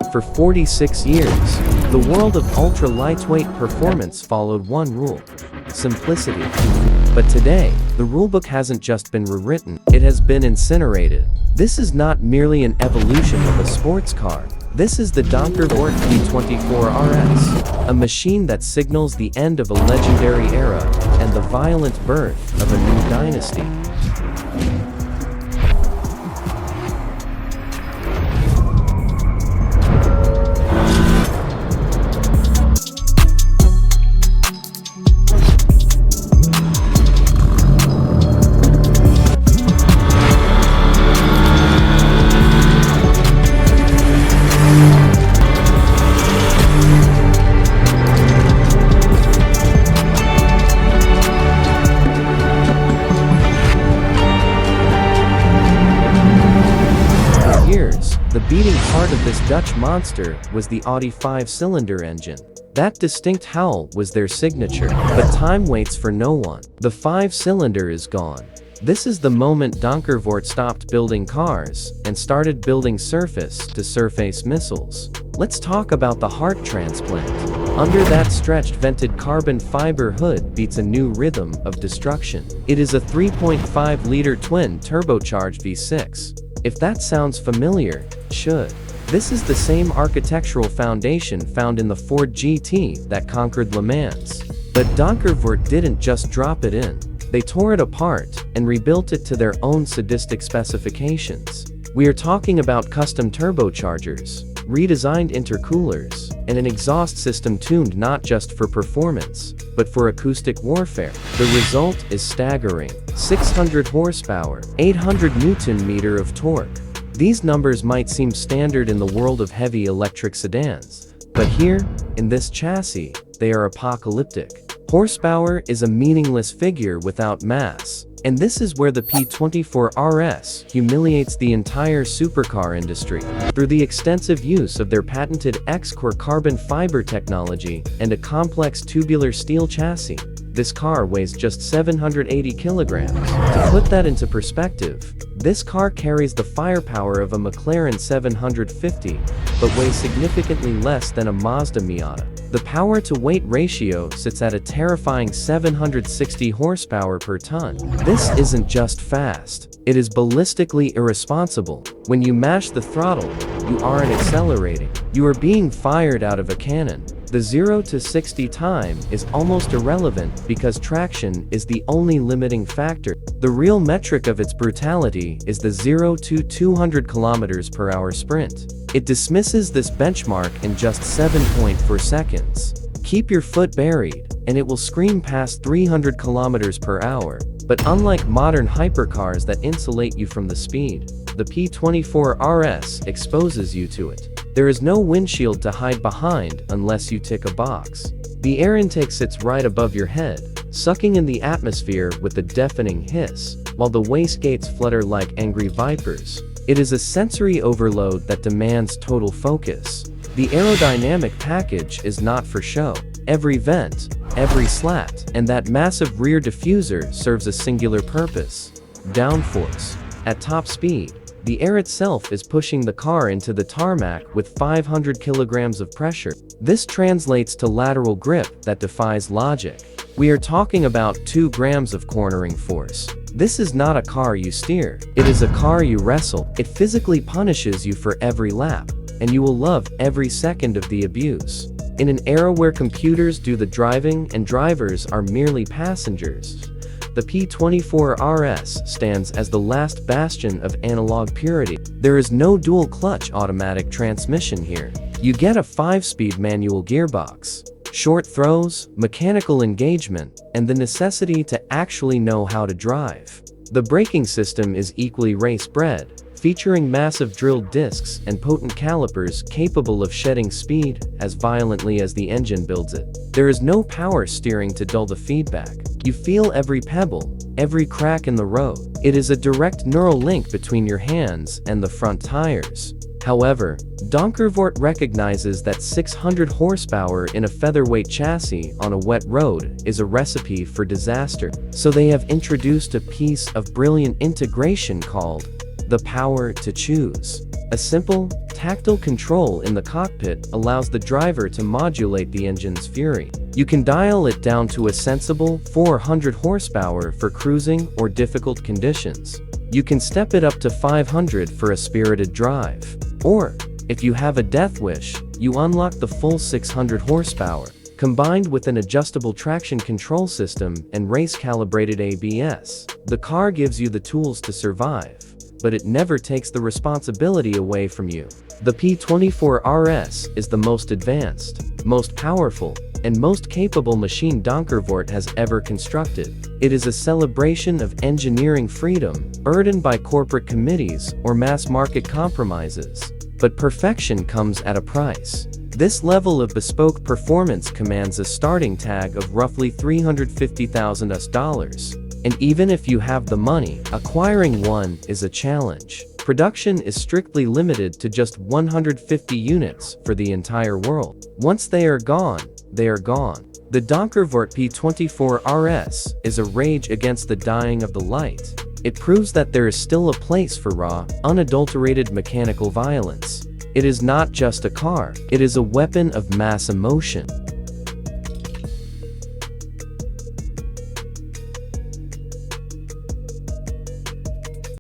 For 46 years, the world of ultra-lightweight performance followed one rule: simplicity. But today, the rulebook hasn't just been rewritten, it has been incinerated. This is not merely an evolution of a sports car. This is the Donkervoort P24 RS, a machine that signals the end of a legendary era and the violent birth of a new dynasty. The beating heart of this Dutch monster was the Audi 5-cylinder engine. That distinct howl was their signature, but time waits for no one. The 5-cylinder is gone. This is the moment Donkervoort stopped building cars and started building surface-to-surface missiles. Let's talk about the heart transplant. Under that stretched vented carbon fiber hood beats a new rhythm of destruction. It is a 3.5-liter twin-turbocharged V6. If that sounds familiar, it should. This is the same architectural foundation found in the Ford GT that conquered Le Mans. But Donkervoort didn't just drop it in. They tore it apart and rebuilt it to their own sadistic specifications. We are talking about custom turbochargers, redesigned intercoolers, and an exhaust system tuned not just for performance, but for acoustic warfare. The result is staggering: 600 horsepower, 800 Newton-meter of torque. These numbers might seem standard in the world of heavy electric sedans, but here, in this chassis, they are apocalyptic. Horsepower is a meaningless figure without mass. And this is where the P24 RS humiliates the entire supercar industry. Through the extensive use of their patented X-Core carbon fiber technology and a complex tubular steel chassis, this car weighs just 780 kilograms. To put that into perspective, this car carries the firepower of a McLaren 750, but weighs significantly less than a Mazda Miata. The power-to-weight ratio sits at a terrifying 760 horsepower per ton. This isn't just fast, it is ballistically irresponsible. When you mash the throttle, you aren't accelerating. You are being fired out of a cannon. The 0 to 60 time is almost irrelevant because traction is the only limiting factor. The real metric of its brutality is the 0 to 200 km per hour sprint. It dismisses this benchmark in just 7.4 seconds. Keep your foot buried, and it will scream past 300 km per hour. But unlike modern hypercars that insulate you from the speed, the P24 RS exposes you to it. There is no windshield to hide behind unless you tick a box. The air intake sits right above your head, sucking in the atmosphere with a deafening hiss, while the wastegates flutter like angry vipers. It is a sensory overload that demands total focus. The aerodynamic package is not for show. Every vent, every slat, and that massive rear diffuser serves a singular purpose: downforce. At top speed, the air itself is pushing the car into the tarmac with 500 kilograms of pressure. This translates to lateral grip that defies logic. We are talking about 2 grams of cornering force. This is not a car you steer, it is a car you wrestle. It physically punishes you for every lap, and you will love every second of the abuse. In an era where computers do the driving and drivers are merely passengers, the P24 RS stands as the last bastion of analog purity. There is no dual-clutch automatic transmission here. You get a 5-speed manual gearbox, short throws, mechanical engagement, and the necessity to actually know how to drive. The braking system is equally race-bred, featuring massive drilled discs and potent calipers capable of shedding speed as violently as the engine builds it. There is no power steering to dull the feedback. You feel every pebble, every crack in the road. It is a direct neural link between your hands and the front tires. However, Donkervoort recognizes that 600 horsepower in a featherweight chassis on a wet road is a recipe for disaster. So they have introduced a piece of brilliant integration called The power to choose. A simple, tactile control in the cockpit allows the driver to modulate the engine's fury. You can dial it down to a sensible 400 horsepower for cruising or difficult conditions. You can step it up to 500 for a spirited drive. Or, if you have a death wish, you unlock the full 600 horsepower. Combined with an adjustable traction control system and race-calibrated ABS, the car gives you the tools to survive, but it never takes the responsibility away from you. The P24 RS is the most advanced, most powerful, and most capable machine Donkervoort has ever constructed. It is a celebration of engineering freedom, burdened by corporate committees or mass-market compromises. But perfection comes at a price. This level of bespoke performance commands a starting tag of roughly $350,000. And even if you have the money, acquiring one is a challenge. Production is strictly limited to just 150 units for the entire world. Once they are gone, they are gone. The Donkervoort P24 RS is a rage against the dying of the light. It proves that there is still a place for raw, unadulterated mechanical violence. It is not just a car, it is a weapon of mass emotion.